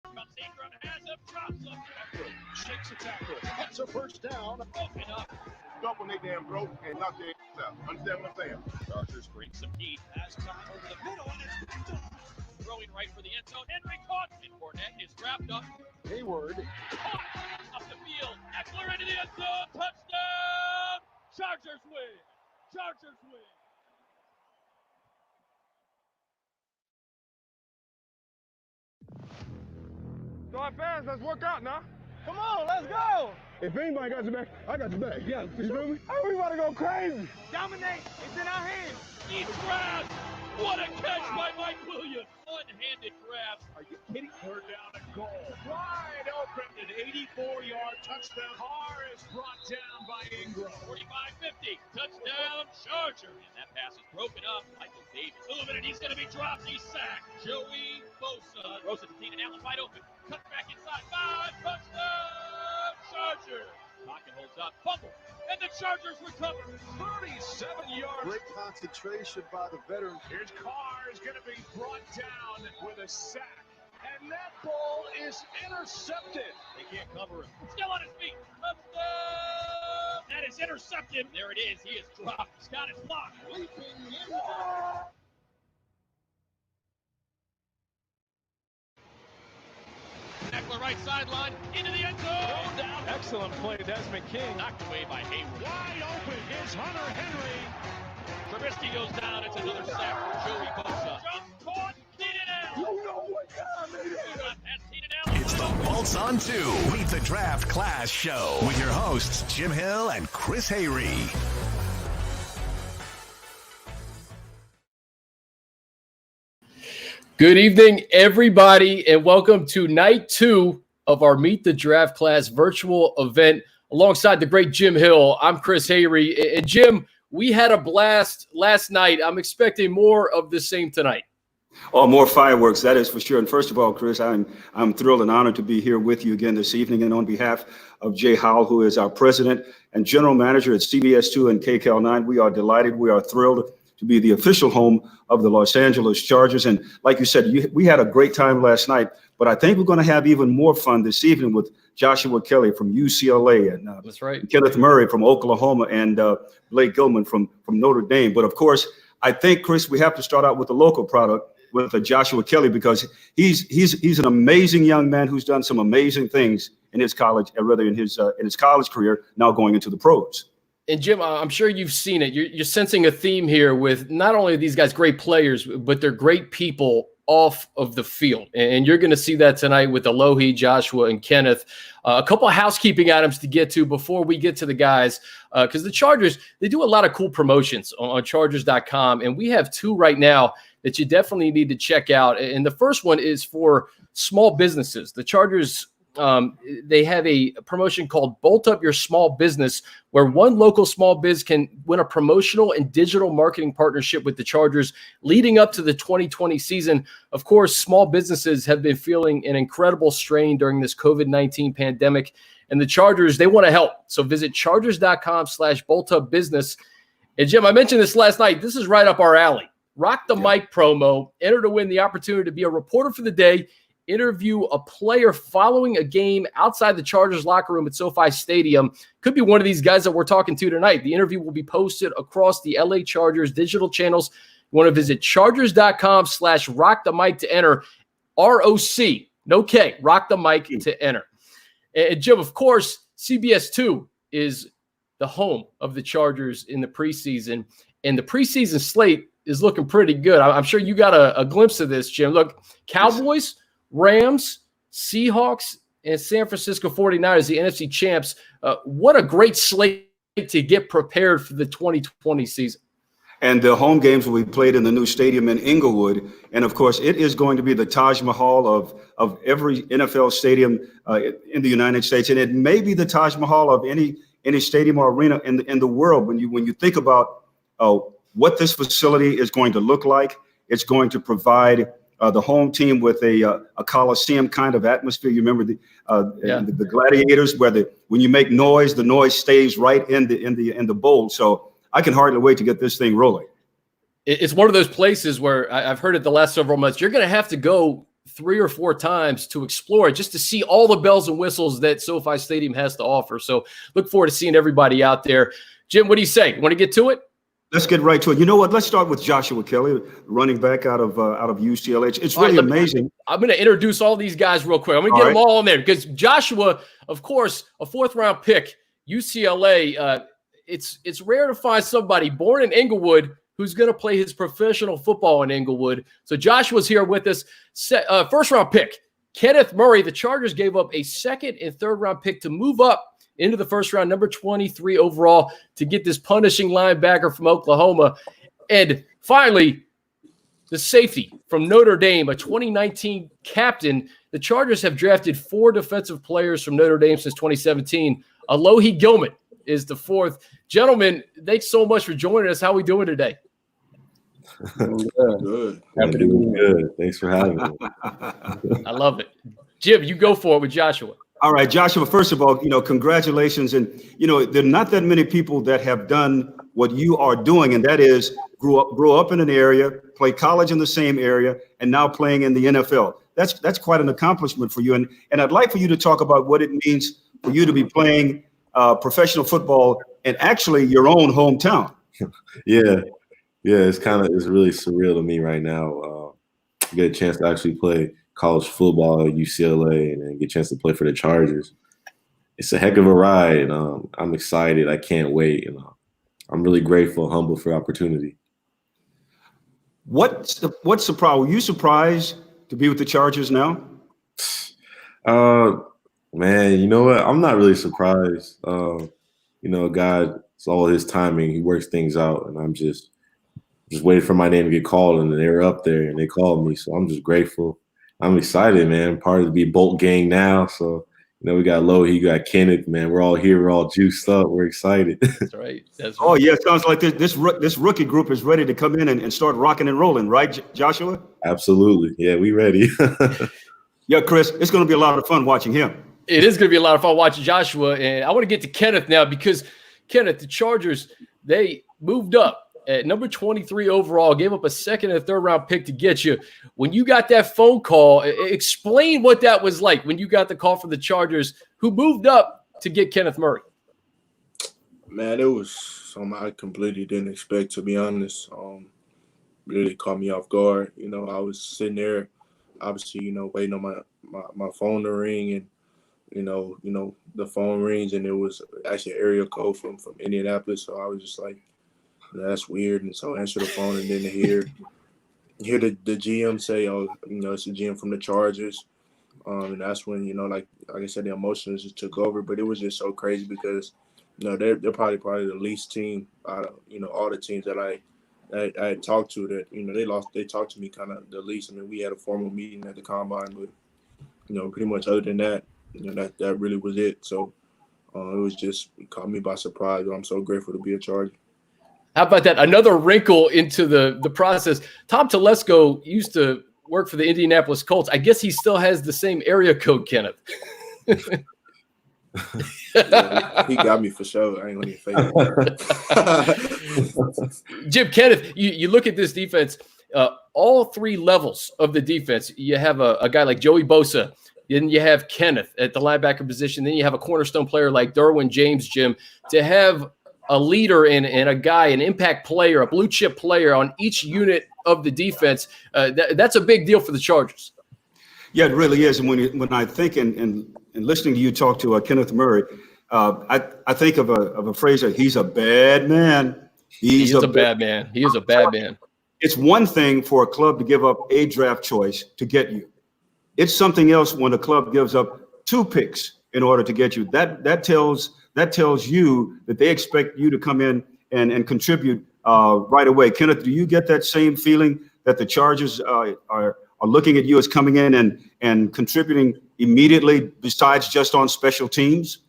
Ingram has him, drops him. Shakes a tackle, gets a first down. Open up. Stop when they damn broke and knock their ass out. Understand what I'm saying? Chargers bring some heat. Has time over the middle and it's picked up. Throwing right for the end zone. Henry caught. And Fournette is wrapped up. Hayward. Caught. Up the field. Eckler into the end zone. Touchdown. Chargers win. Chargers win. So our fans, let's work out now. Come on, let's go. If anybody got your back, I got your back. Yeah, you feel me? Oh, we about to go crazy. Dominate. It's in our hands. Deep grab. What a catch by Mike Williams. One-handed grab. Are you kidding? Third down and goal. Wide open. An 84-yard touchdown. Hayre is brought down by Ingram. 45-50. Touchdown, Charger. And that pass is broken up. Michael Davis moving, and he's going to be dropped. He's sacked. Joey Bosa. Throws it to Keenan Allen wide open. Cuts back inside. 5. Touchdown, Charger. Pocket holds up. Fumble. And the Chargers recover. 37 yards. Great concentration by the veteran. Here's Carr is going to be brought down with a sack. And that ball is intercepted. They can't cover him. Still on his feet. Touchdown. That is intercepted. There it is. He is dropped. He's got his block. Eckler right sideline, into the end zone. Down. Excellent play, Desmond King. Knocked away by Hayre. Wide open is Hunter Henry. Trubisky goes down. It's another sack for Joey Bosa. Jump caught. Keenan Allen. You know what time it is. That's Keenan Allen. It's the Bolts on 2 Meet the Draft Class Show with your hosts, Jim Hill and Chris Hayre. Good evening, everybody, and welcome to night 2 of our Meet the Draft Class virtual event alongside the great Jim Hill. I'm Chris Hayre. And Jim, we had a blast last night. I'm expecting more of the same tonight. Oh, more fireworks, that is for sure. And first of all, Chris, I'm thrilled and honored to be here with you again this evening. And on behalf of Jay Howell, who is our president and general manager at CBS2 and KCAL9, we are delighted. We are thrilled to be the official home of the Los Angeles Chargers. And like you said, we had a great time last night, but I think we're going to have even more fun this evening with Joshua Kelley from UCLA and that's right. Kenneth Murray from Oklahoma and Blake Gilman from Notre Dame. But of course, I think, Chris, we have to start out with the local product with Joshua Kelley, because he's an amazing young man who's done some amazing things in his college, or rather in his college career, now going into the pros. And Jim, I'm sure you've seen it. You're sensing a theme here with not only these guys great players, but they're great people off of the field. And you're going to see that tonight with Alohi, Joshua, and Kenneth. A couple of housekeeping items to get to before we get to the guys, because the Chargers, they do a lot of cool promotions on Chargers.com, and we have 2 right now that you definitely need to check out. And the first one is for small businesses. The Chargers, they have a promotion called Bolt Up Your Small Business, where one local small biz can win a promotional and digital marketing partnership with the Chargers leading up to the 2020 season. Of course, small businesses have been feeling an incredible strain during this COVID-19 pandemic, and the Chargers, they want to help. So visit chargers.com/boltupbusiness. And Jim, I mentioned this last night. This is right up our alley. Rock the Mic promo. Enter to win the opportunity to be a reporter for the day, interview a player following a game outside the Chargers locker room at SoFi Stadium. Could be one of these guys that we're talking to tonight. The interview will be posted across the LA Chargers digital channels. You want to visit chargers.com/rockthemic to enter. ROC, no K, Rock the Mic to enter. And Jim, of course, CBS2 is the home of the Chargers in the preseason. And the preseason slate is looking pretty good. I'm sure you got a glimpse of this, Jim. Look, Cowboys, Rams, Seahawks, and San Francisco 49ers, the NFC champs. What a great slate to get prepared for the 2020 season. And the home games will be played in the new stadium in Inglewood. And of course, it is going to be the Taj Mahal of every NFL stadium in the United States. And it may be the Taj Mahal of any stadium or arena in the world. When you think about what this facility is going to look like, it's going to provide the home team with a Coliseum kind of atmosphere. You remember the Gladiators, where when you make noise, the noise stays right in the bowl. So I can hardly wait to get this thing rolling. It's one of those places where I've heard it the last several months. You're going to have to go 3 or 4 times to explore it, just to see all the bells and whistles that SoFi Stadium has to offer. So look forward to seeing everybody out there. Jim, what do you say? Want to get to it? Let's get right to it. You know what? Let's start with Joshua Kelley, running back out of UCLA. It's really amazing. I'm going to introduce all these guys real quick. I'm going to get them all in there because Joshua, of course, a 4th-round pick, UCLA. It's rare to find somebody born in Inglewood who's going to play his professional football in Inglewood. So Joshua's here with us. 1st-round pick, Kenneth Murray. The Chargers gave up a 2nd and 3rd-round pick to move up into the 1st round, number 23 overall, to get this punishing linebacker from Oklahoma. And finally, the safety from Notre Dame, a 2019 captain. The Chargers have drafted 4 defensive players from Notre Dame since 2017. Alohi Gilman is the 4th. Gentlemen, thanks so much for joining us. How are we doing today? Good. Happy to be good. Thanks for having me. I love it. Jim, you go for it with Joshua. All right, Joshua, first of all, congratulations. And, there are not that many people that have done what you are doing, and that is grow up in an area, play college in the same area, and now playing in the NFL. That's quite an accomplishment for you. And I'd like for you to talk about what it means for you to be playing professional football in actually your own hometown. Yeah, it's really surreal to me right now. Get a chance to actually play college football at UCLA and then get a chance to play for the Chargers. It's a heck of a ride, and I'm excited. I can't wait. And I'm really grateful, humble for the opportunity. What surprise? Were you surprised to be with the Chargers now? Man, you know what? I'm not really surprised. God, it's all his timing. He works things out, and I'm just waiting for my name to get called, and they were up there, and they called me. So I'm just grateful. I'm excited, man. I'm part of the Bolt gang now. So, we got Alohi, you got Kenneth, man. We're all here. We're all juiced up. We're excited. That's right. Oh, yeah. It sounds like this rookie group is ready to come in and start rocking and rolling, right, Joshua? Absolutely. Yeah, we ready. Yeah, Chris, it's going to be a lot of fun watching him. It is going to be a lot of fun watching Joshua. And I want to get to Kenneth now because, Kenneth, the Chargers, they moved up at number 23 overall, gave up a 2nd and 3rd round pick to get you. When you got that phone call, explain what that was like when you got the call from the Chargers, who moved up to get Kenneth Murray. Man, it was something I completely didn't expect, to be honest. Really caught me off guard. I was sitting there, obviously, waiting on my phone to ring, and the phone rings, and it was actually an area code from Indianapolis. So I was just like, that's weird. And so I answered the phone, and then to hear the GM say, "Oh, it's the GM from the Chargers," and that's when like I said, the emotions just took over. But it was just so crazy because they're probably the least team out of all the teams that I had talked to that they talked to me kind of the least. I mean, we had a formal meeting at the combine, but pretty much other than that, that really was it. So it was just, it caught me by surprise. But I'm so grateful to be a Charger. How about that? Another wrinkle into the process. Tom Telesco used to work for the Indianapolis Colts. I guess he still has the same area code, Kenneth. Yeah, he got me for sure. I ain't gonna even fake it. Jim, Kenneth, you look at this defense, all 3 levels of the defense. You have a guy like Joey Bosa. Then you have Kenneth at the linebacker position. Then you have a cornerstone player like Derwin James, Jim. To have a leader and a guy, an impact player, a blue chip player on each unit of the defense, that's a big deal for the Chargers. Yeah, it really is. And when I think and listening to you talk to Kenneth Murray, I think of a phrase that he's a bad man. He's a bad man. He is a bad man. It's one thing for a club to give up a draft choice to get you. It's something else when a club gives up 2 picks in order to get you. That tells you that they expect you to come in and contribute right away. Kenneth, do you get that same feeling that the Chargers are looking at you as coming in and contributing immediately besides just on special teams?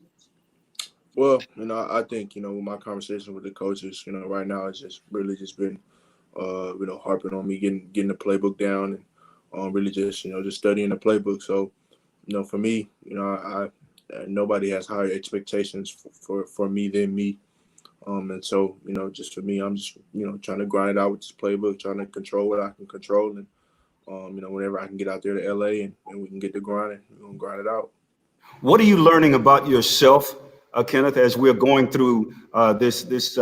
Well, I think, with my conversation with the coaches, right now it's just really just been, harping on me getting the playbook down and really just studying the playbook. So, for me, nobody has higher expectations for me than me. And so, just for me, I'm just, trying to grind it out with this playbook, trying to control what I can control and whenever I can get out there to LA and we can get to grinding, we're gonna grind it out. What are you learning about yourself, Kenneth, as we're going through this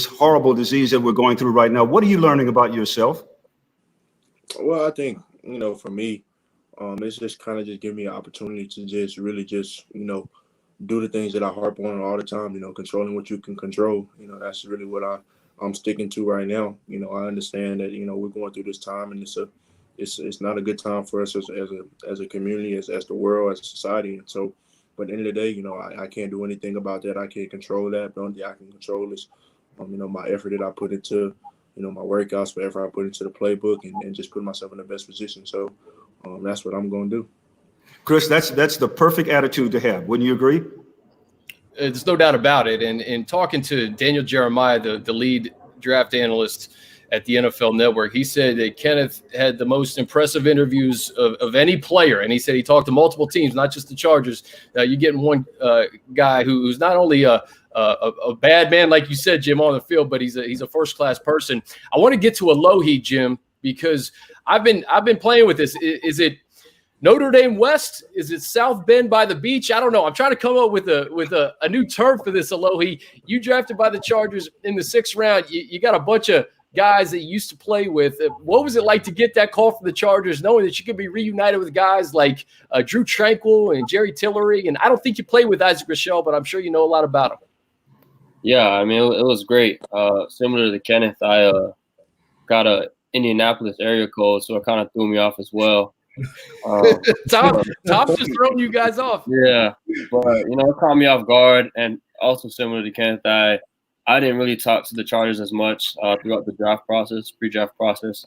horrible disease that we're going through right now? What are you learning about yourself? Well, I think, for me, it's just kind of just give me an opportunity to just really just, do the things that I harp on all the time, controlling what you can control. That's really what I'm sticking to right now. I understand that, we're going through this time, and it's not a good time for us as a community, as the world, as a society. And so, but at the end of the day, I can't do anything about that. I can't control that. The only thing I can control is, my effort that I put into, my workouts, whatever I put into the playbook, and just put myself in the best position. So that's what I'm going to do. Chris, that's the perfect attitude to have. Wouldn't you agree? There's no doubt about it. And talking to Daniel Jeremiah, the lead draft analyst at the NFL Network, he said that Kenneth had the most impressive interviews of any player. And he said he talked to multiple teams, not just the Chargers. You're getting one guy who's not only a bad man, like you said, Jim, on the field, but he's a first-class person. I want to get to Alohi, Jim, because I've been playing with this. Is it Notre Dame West? Is it South Bend by the beach? I don't know. I'm trying to come up with a new term for this, Alohi. You drafted by the Chargers in the 6th round. You got a bunch of guys that you used to play with. What was it like to get that call from the Chargers, knowing that you could be reunited with guys like Drew Tranquil and Jerry Tillery? And I don't think you played with Isaac Rochelle, but I'm sure you know a lot about him. Yeah, I mean, it was great. Similar to Kenneth, I got a Indianapolis area code, so it kind of threw me off as well. Tom's just throwing you guys off. Yeah, but it caught me off guard, and also similar to Kenneth, I didn't really talk to the Chargers as much throughout the draft process, pre-draft process.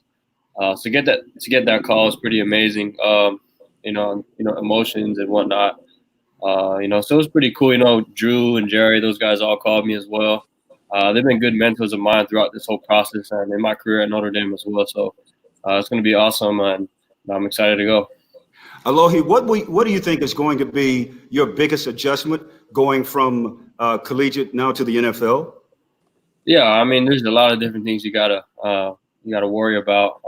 So to get that call is pretty amazing. Emotions and whatnot. So it was pretty cool. Drew and Jerry, those guys all called me as well. They've been good mentors of mine throughout this whole process and in my career at Notre Dame as well. So it's going to be awesome, and I'm excited to go. Alohi, what do you think is going to be your biggest adjustment going from collegiate now to the NFL? Yeah, I mean, there's a lot of different things you gotta worry about.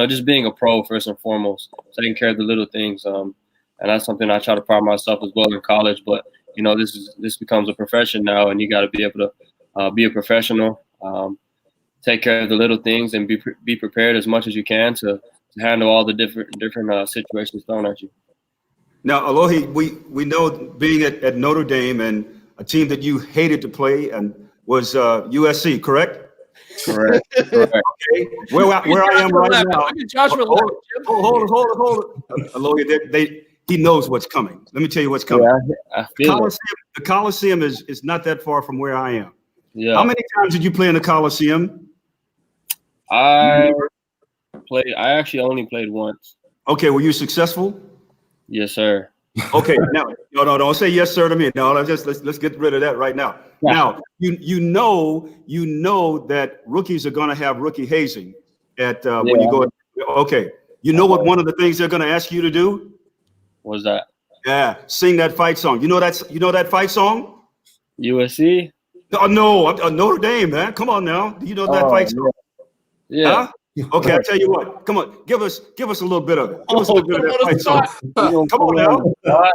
Just being a pro first and foremost, taking care of the little things. And that's something I try to pride myself as well in college. But this becomes a profession now, and you got to be able to be a professional, take care of the little things, and be prepared as much as you can to handle all the different situations thrown at you. Now, Alohi, we know being at Notre Dame and a team that you hated to play and was USC, correct? Correct. Okay. Where I am right now. Hold it. Alohi, he knows what's coming. Let me tell you what's coming. Yeah, I feel the Coliseum is not that far from where I am. Yeah. How many times did you play in the Coliseum? I actually only played once. Okay, were you successful? Yes, sir. Okay, now no, don't say yes, sir to me. No, let's get rid of that right now. Yeah. Now you know that rookies are going to have rookie hazing at when you go. Okay, you know what one of the things they're going to ask you to do? What's that? Yeah, sing that fight song. You know that fight song? USC? Oh no, Notre Dame, man. Come on now. Do you know that fight song? Yeah. Huh? Okay, I'll tell you what. Come on, give us a little bit of it. Give us a little bit of that fight song. Come on now.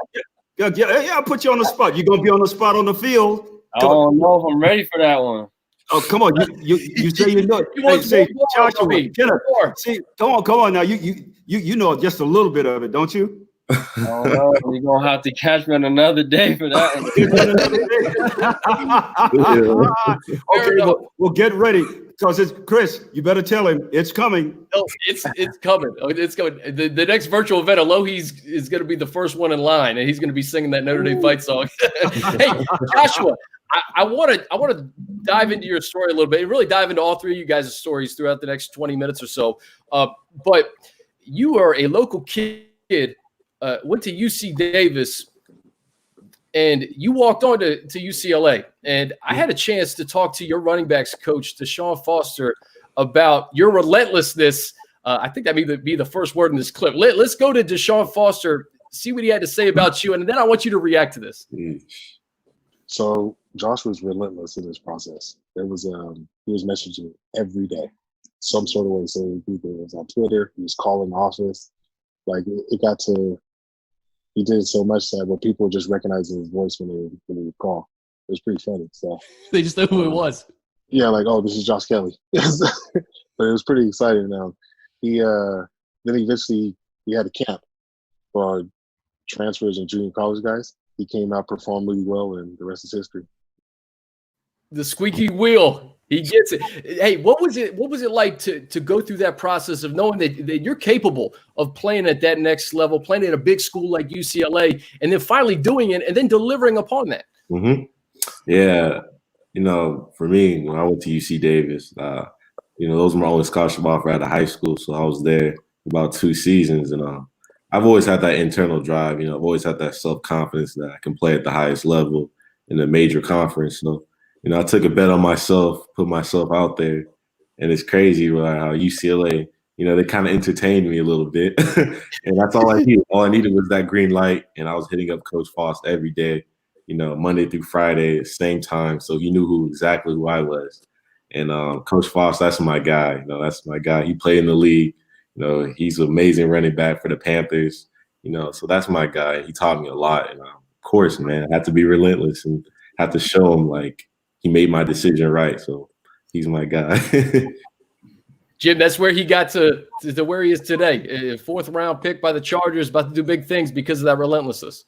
Yeah, I'll put you on the spot. You're gonna be on the spot on the field. I don't know if I'm ready for that one. Oh, come on. You say you know it. Hey, say Joshua, Kenneth, see, come on now. You know just a little bit of it, don't you? I don't know. You're gonna have to catch me on another day for that one. Okay, well, get ready. Because it's Chris, you better tell him it's coming. No, it's coming. It's coming. The next virtual event, Alohi is going to be the first one in line, and he's going to be singing that Notre Dame fight song. Hey, Joshua, I want to dive into your story a little bit and really dive into all three of you guys' stories throughout the next 20 minutes or so. But you are a local kid, went to UC Davis, and you walked on to UCLA. And I had a chance to talk to your running backs coach, Deshaun Foster, about your relentlessness. I think that may be the first word in this clip. Let's go to Deshaun Foster, see what he had to say about you, and then I want you to react to this. So Josh was relentless in this process. He was messaging every day, some sort of way. So either it was on Twitter, he was calling the office. Like it got to, he did so much that where people just recognized his voice when he would call. It was pretty funny. So They just knew who it was. yeah, like, oh, this is Josh Kelley. But it was pretty exciting. He then eventually he had a camp for our transfers and junior college guys. He came out, performed really well, and the rest is history. The squeaky wheel, he gets it. Hey, what was it like to go through that process of knowing that you're capable of playing at that next level, playing at a big school like UCLA, and then finally doing it and then delivering upon that? Mm-hmm. Yeah. For me, when I went to UC Davis, those were my only scholarship offer out of high school. So I was there about 2 seasons. And I've always had that internal drive. I've always had that self-confidence that I can play at the highest level in a major conference. So, I took a bet on myself, put myself out there. And it's crazy how UCLA, they kind of entertained me a little bit. And that's all I needed. All I needed was that green light. And I was hitting up Coach Faust every day, Monday through Friday, same time. So he knew exactly who I was. And Coach Faust, that's my guy. That's my guy. He played in the league. He's an amazing running back for the Panthers. So that's my guy. He taught me a lot. And of course, man, I had to be relentless and had to show him like he made my decision right. So he's my guy. Jim, that's where he got to where he is today. A 4th round pick by the Chargers, about to do big things because of that relentlessness.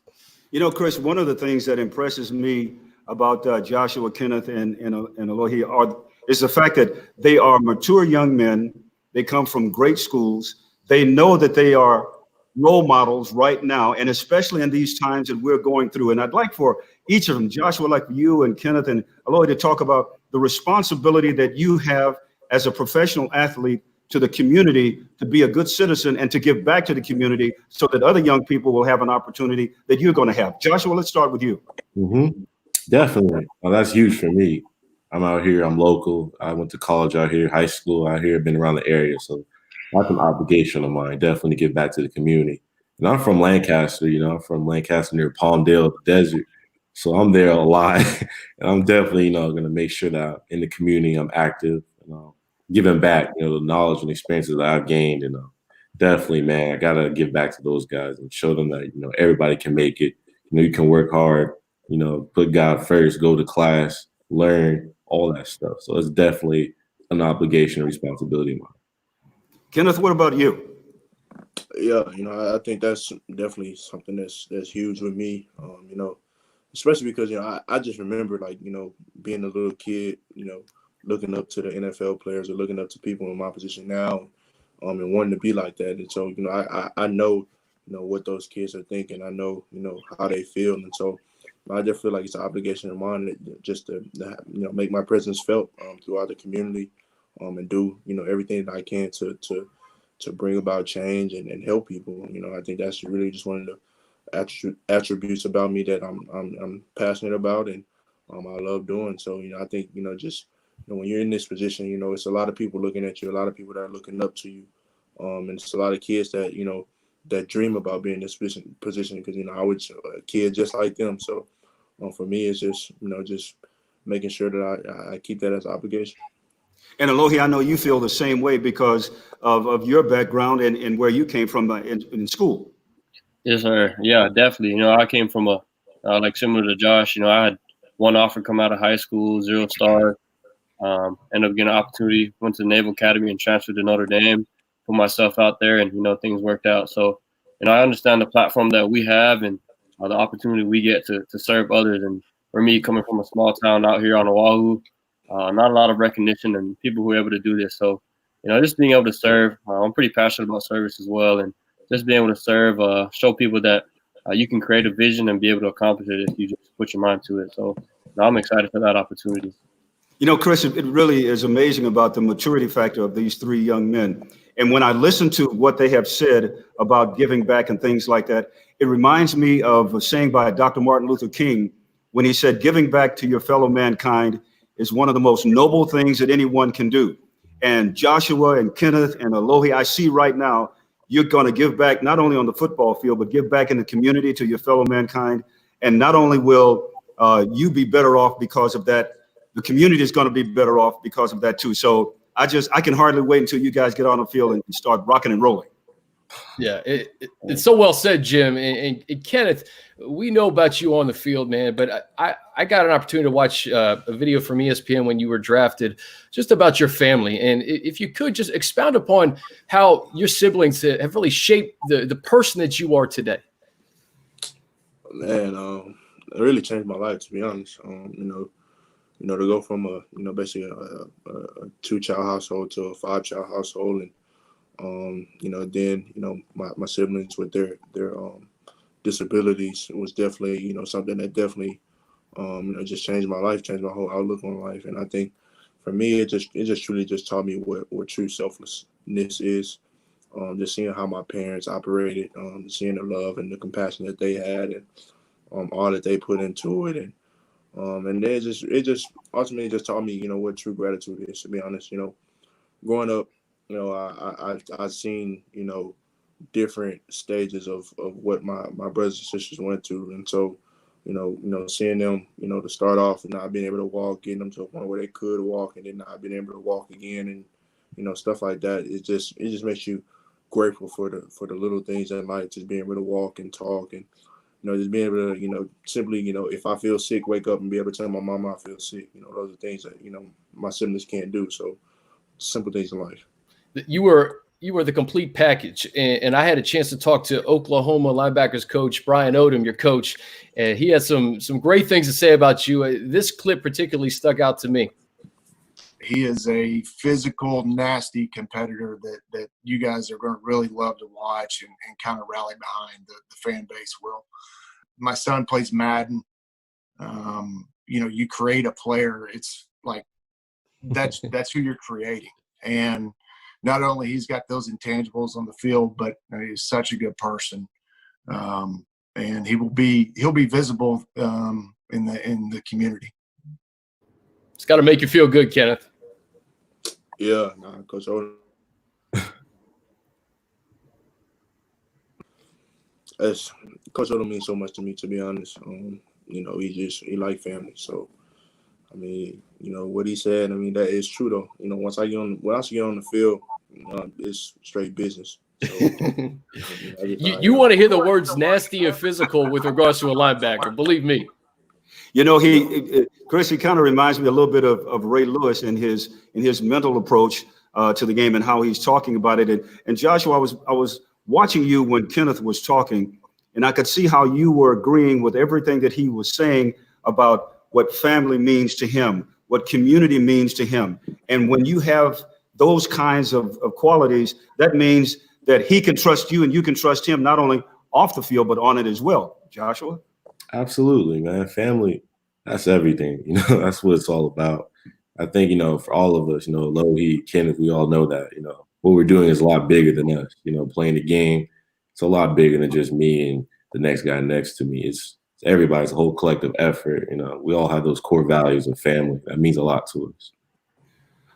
Chris, one of the things that impresses me about Joshua, Kenneth, and Alohi is the fact that they are mature young men. They come from great schools. They know that they are role models right now, and especially in these times that we're going through. And I'd like for each of them, Joshua, like you and Kenneth and Alohi, to talk about the responsibility that you have as a professional athlete to the community, to be a good citizen and to give back to the community so that other young people will have an opportunity that you're going to have. Joshua, let's start with you. Mm-hmm. Definitely. Well, that's huge for me. I'm out here. I'm local. I went to college out here, high school out here, been around the area. So that's an obligation of mine, definitely to give back to the community. And I'm from Lancaster, I'm from Lancaster near Palmdale, the desert. So I'm there a lot. And I'm definitely, going to make sure that in the community I'm active, giving back, the knowledge and experiences that I've gained. And definitely, man, I got to give back to those guys and show them that, everybody can make it. You can work hard, put God first, go to class, learn, all that stuff. So it's definitely an obligation and responsibility of mine. Kenneth, what about you? Yeah, I think that's definitely something that's huge with me. Especially because I just remember being a little kid, looking up to the NFL players or looking up to people in my position now, and wanting to be like that. And so I know what those kids are thinking. I know how they feel, and so I just feel like it's an obligation of mine just to make my presence felt throughout the community, and do everything that I can to bring about change and help people. I think that's really just one of the attributes about me that I'm passionate about and I love doing. So I think just when you're in this position, it's a lot of people looking at you, a lot of people that are looking up to you, and it's a lot of kids that that dream about being in this position because I was a kid just like them. So for me, it's just just making sure that I keep that as an obligation. And Alohi, I know you feel the same way because of your background and where you came from in school. Yes, sir. Yeah, definitely. I came from like similar to Josh. I had one offer come out of high school, 0-star. Ended up getting an opportunity, went to the Naval Academy and transferred to Notre Dame, put myself out there, and things worked out. So, I understand the platform that we have and the opportunity we get to serve others. And for me, coming from a small town out here on Oahu, not a lot of recognition and people who are able to do this. So, just being able to serve, I'm pretty passionate about service as well. And just being able to serve, show people that you can create a vision and be able to accomplish it if you just put your mind to it. So I'm excited for that opportunity. Chris, it really is amazing about the maturity factor of these 3 young men. And when I listen to what they have said about giving back and things like that, it reminds me of a saying by Dr. Martin Luther King when he said, giving back to your fellow mankind is one of the most noble things that anyone can do. And Joshua and Kenneth and Alohi, I see right now, you're going to give back not only on the football field, but give back in the community to your fellow mankind. And not only will you be better off because of that, the community is going to be better off because of that too. So I can hardly wait until you guys get on the field and start rocking and rolling. Yeah, it's so well said, Jim. And Kenneth, we know about you on the field, man, but I got an opportunity to watch a video from ESPN when you were drafted, just about your family. And if you could just expound upon how your siblings have really shaped the person that you are today. Man, it really changed my life, to be honest. To go from basically a 2-child household to a 5-child household, and then my siblings with their disabilities was definitely something that definitely just changed my life, changed my whole outlook on life. And I think for me it just truly just taught me what true selflessness is. Just seeing how my parents operated, seeing the love and the compassion that they had, and all that they put into it, and then it just ultimately just taught me what true gratitude is, to be honest. Growing up, I've seen different stages of what my brothers and sisters went through, and so seeing them to start off and not being able to walk, getting them to a point where they could walk, and then not being able to walk again, and stuff like that. It just makes you grateful for the little things in life, just being able to walk and talk, and just being able to simply if I feel sick, wake up and be able to tell my mama I feel sick. Those are things that my siblings can't do. So simple things in life. You were the complete package, and I had a chance to talk to Oklahoma linebackers coach Brian Odom, your coach, and he had some great things to say about you. This clip particularly stuck out to me. He is a physical, nasty competitor that you guys are going to really love to watch and kind of rally behind. The fan base will. My son plays Madden. You create a player. It's like that's who you're creating. And not only he's got those intangibles on the field, but he's such a good person. And he'll be visible in the community. It's got to make you feel good, Kenneth. Yeah, Coach Odom. Coach Odom means so much to me, to be honest. He like family. So, I mean, what he said, I mean, that is true though. Once I get on the field, it's straight business. So, you want to hear the words nasty and physical with regards to a linebacker, believe me. Chris, he kind of reminds me a little bit of Ray Lewis in his mental approach to the game and how he's talking about it. And Joshua, I was watching you when Kenneth was talking, and I could see how you were agreeing with everything that he was saying about what family means to him, what community means to him. And when you have those kinds of qualities, that means that he can trust you and you can trust him, not only off the field, but on it as well. Joshua? Absolutely, man. Family, that's everything. That's what it's all about. I think, for all of us, Alohi, Kenneth, we all know that, what we're doing is a lot bigger than us. Playing the game, it's a lot bigger than just me and the next guy next to me. It's everybody's whole collective effort. We all have those core values of family. That means a lot to us.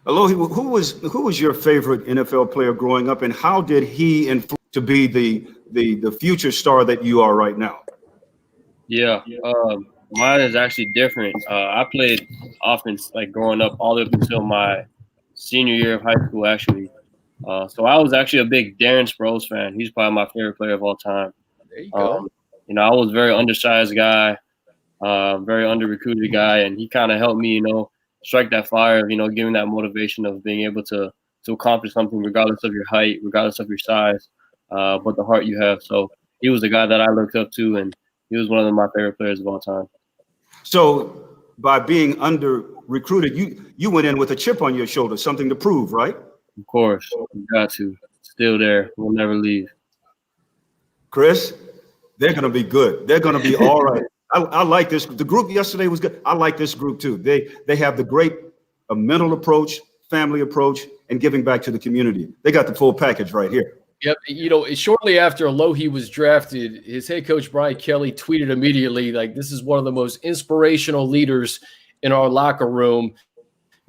Alohi, who was your favorite NFL player growing up, and how did he influence to be the future star that you are right now? Yeah, mine is actually different. I played offense like growing up all the way up until my senior year of high school, actually. So I was actually a big Darren Sproles fan. He's probably my favorite player of all time. There you go. I was a very undersized guy, very under-recruited guy, and he kind of helped me, strike that fire of, giving that motivation of being able to accomplish something regardless of your height, regardless of your size, but the heart you have. So he was the guy that I looked up to, and he was one of my favorite players of all time. So by being under-recruited, you went in with a chip on your shoulder, something to prove, right? Of course. You got to. Still there. We'll never leave. Chris, they're going to be good. They're going to be all right. I like this. The group yesterday was good. I like this group too. They have the great mental approach, family approach, and giving back to the community. They got the full package right here. Yep. Shortly after Alohi was drafted, his head coach, Brian Kelley, tweeted immediately, like, this is one of the most inspirational leaders in our locker room.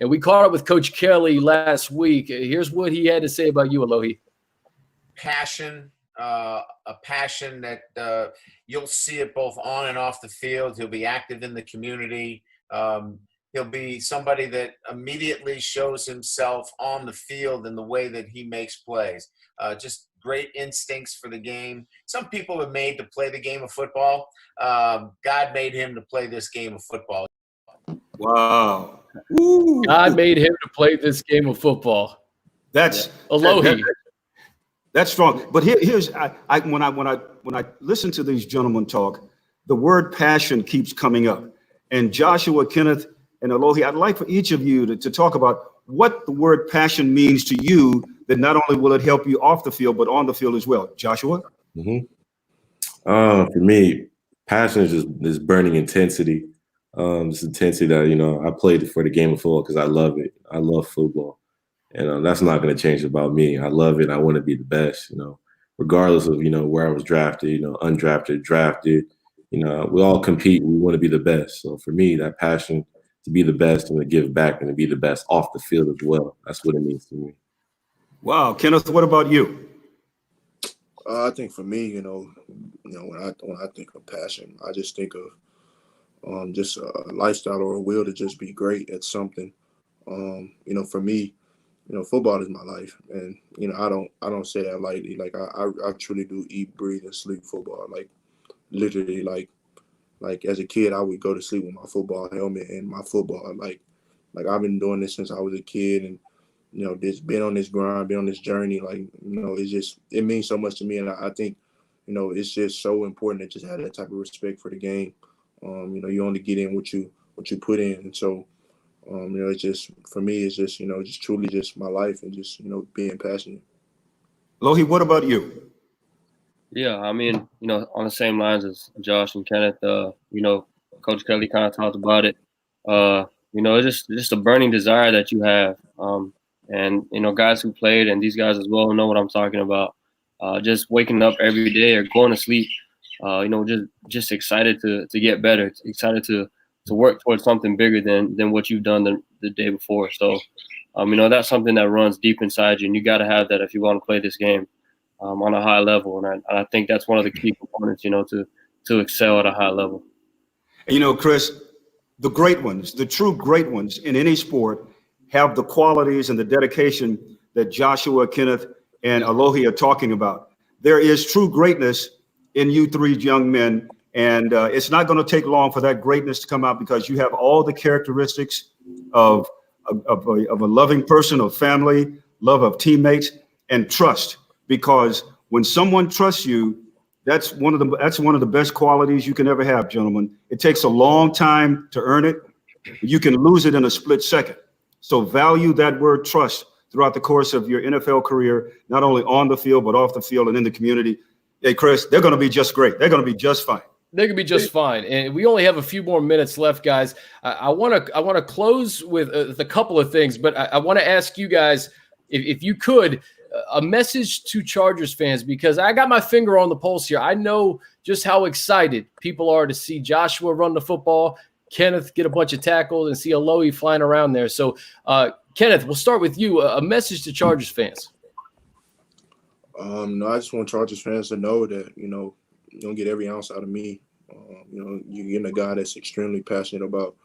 And we caught up with Coach Kelley last week. Here's what he had to say about you, Alohi. Passion, a passion that you'll see it both on and off the field. He'll be active in the community. He'll be somebody that immediately shows himself on the field in the way that he makes plays. Just great instincts for the game. Some people are made to play the game of football. God made him to play this game of football. Wow. God made him to play this game of football. That's Alohi. That's strong. But here's when I listen to these gentlemen talk, the word passion keeps coming up. And Joshua, Kenneth, and Alohi, I'd like for each of you to talk about what the word passion means to you, that not only will it help you off the field, but on the field as well. Joshua? For me, passion is just this burning intensity. This intensity that, I played for the game of football because I love it. I love football. And that's not going to change about me. I love it. I want to be the best, regardless of, where I was drafted, undrafted, drafted. We all compete. We want to be the best. So for me, that passion to be the best and to give back and to be the best off the field as well. That's what it means to me. Wow. Kenneth, what about you? I think for me, when I think of passion, I just think of just a lifestyle or a will to just be great at something. For me, football is my life, and I don't say that lightly. Like I truly do eat, breathe, and sleep football. Like literally, like as a kid, I would go to sleep with my football helmet and my football. Like I've been doing this since I was a kid, and just been on this grind, been on this journey. Like it means so much to me, and I think it's just so important to just have that type of respect for the game. You only get in what you put in, and so. It's just, for me, it's just, just truly just my life and just, being passionate. Alohi, what about you? Yeah, I mean, on the same lines as Josh and Kenneth, Coach Kelley kind of talked about it. It's just a burning desire that you have. And, guys who played and these guys as well know what I'm talking about. Just waking up every day or going to sleep, just excited to get better, excited to work towards something bigger than what you've done the day before. So, that's something that runs deep inside you, and you got to have that if you want to play this game on a high level. And I think that's one of the key components, to excel at a high level. Chris, the great ones, the true great ones in any sport have the qualities and the dedication that Joshua, Kenneth, and Alohi are talking about. There is true greatness in you three young men. And it's not going to take long for that greatness to come out, because you have all the characteristics of a loving person, of family, love of teammates, and trust. Because when someone trusts you, that's one of the best qualities you can ever have, gentlemen. It takes a long time to earn it. You can lose it in a split second. So value that word trust throughout the course of your NFL career, not only on the field, but off the field and in the community. Hey, Chris, they're going to be just great. They're going to be just fine. They could be just fine. And we only have a few more minutes left, guys. I want to close with a couple of things, but I want to ask you guys, if you could, a message to Chargers fans, because I got my finger on the pulse here. I know just how excited people are to see Joshua run the football, Kenneth get a bunch of tackles, and see Alohi flying around there. So, Kenneth, we'll start with you. A message to Chargers fans. No, I just want Chargers fans to know that, you don't get every ounce out of me. You're getting a guy that's extremely passionate about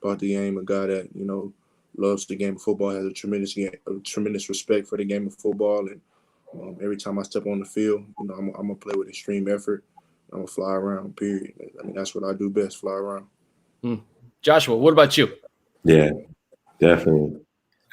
the game, a guy that, loves the game of football, has a tremendous respect for the game of football. And every time I step on the field, I'm going to play with extreme effort. I'm going to fly around, period. I mean, that's what I do best, fly around. Joshua, what about you? Yeah, definitely.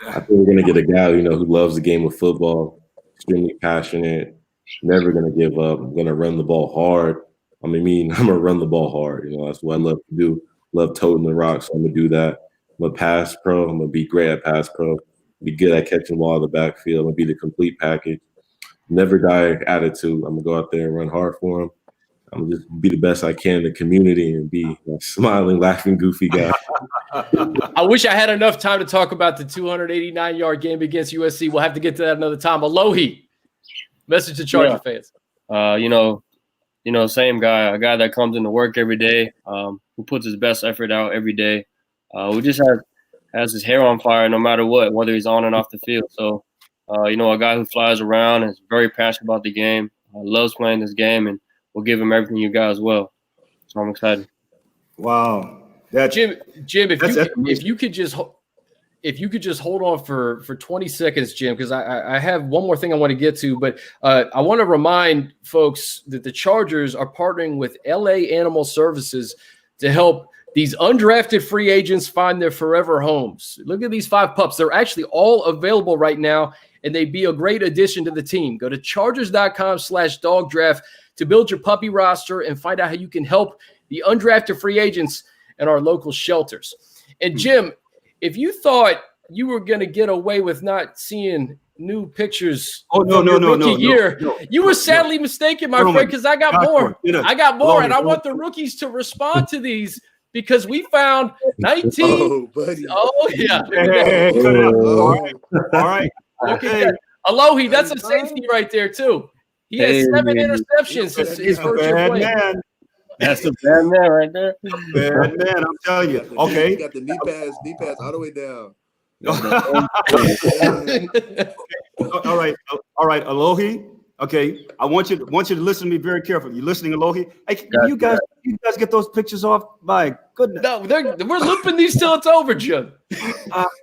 I think we're going to get a guy, who loves the game of football, extremely passionate, never going to give up. I'm going to run the ball hard. I'm going to run the ball hard. That's what I love to do. Love toting the rock, so I'm going to do that. I'm a pass pro. I'm going to be great at pass pro. Be good at catching the ball in the backfield. I'm going to be the complete package. Never die attitude. I'm going to go out there and run hard for him. I'm going to just be the best I can in the community and be a smiling, laughing, goofy guy. I wish I had enough time to talk about the 289-yard game against USC. We'll have to get to that another time. Alohi, message to Charger fans. Same guy, a guy that comes into work every day, who puts his best effort out every day, who just has his hair on fire no matter what, whether he's on and off the field. So, a guy who flies around and is very passionate about the game, loves playing this game, and we'll give him everything you got as well. So I'm excited. Wow. Jim, if you could just hold on for 20 seconds, Jim, because I have one more thing I want to get to, but I want to remind folks that the Chargers are partnering with LA Animal Services to help these undrafted free agents find their forever homes. Look at these 5 pups. They're actually all available right now, and they'd be a great addition to the team. Go to chargers.com/dogdraft to build your puppy roster and find out how you can help the undrafted free agents in our local shelters. And Jim, if you thought you were going to get away with not seeing new pictures you were sadly mistaken, my friend, because I got more. And I want the rookies to respond to these because we found 19. Oh, yeah. All right. Okay. Alohi, that's a safety right there, too. He has 7 interceptions his first year playing. That's a bad man right there. Bad man, I'm telling you. Okay. You got the knee pass all the way down. All right, Alohi. Okay, I want you to listen to me very carefully. You listening, Alohi? Hey, you guys get those pictures off? My goodness. No, we're looping these till it's over, Jim.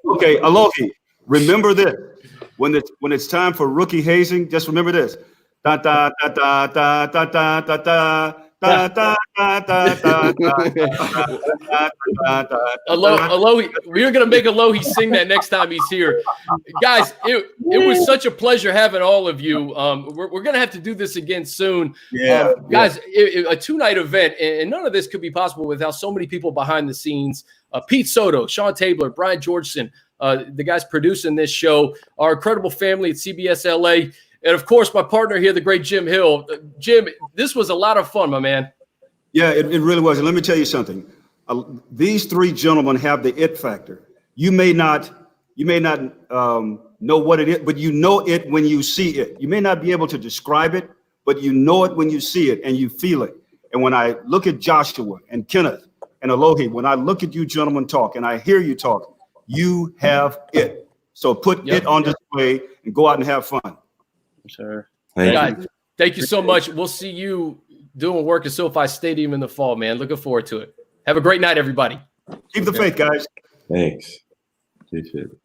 Okay, Alohi. Remember this: when it's time for rookie hazing, just remember this. Da da da da da da da da da. Alohi, we're gonna make Alohi sing that next time he's here, guys. It was such a pleasure having all of you. We're gonna have to do this again soon, guys. A 2-night event, and none of this could be possible without so many people behind the scenes. Pete Soto, Sean Tabler, Brian Georgeson, the guys producing this show, our incredible family at CBS LA. And, of course, my partner here, the great Jim Hill. Jim, this was a lot of fun, my man. Yeah, it really was. And let me tell you something. These 3 gentlemen have the it factor. You may not know what it is, but you know it when you see it. You may not be able to describe it, but you know it when you see it and you feel it. And when I look at Joshua and Kenneth and Alohi, when I look at you gentlemen talk and I hear you talk, you have it. So put it on display and go out and have fun. Sure. Thank you so much. We'll see you doing work at SoFi Stadium in the fall, man. Looking forward to it. Have a great night, everybody. Keep the faith, guys. Thanks. Appreciate it.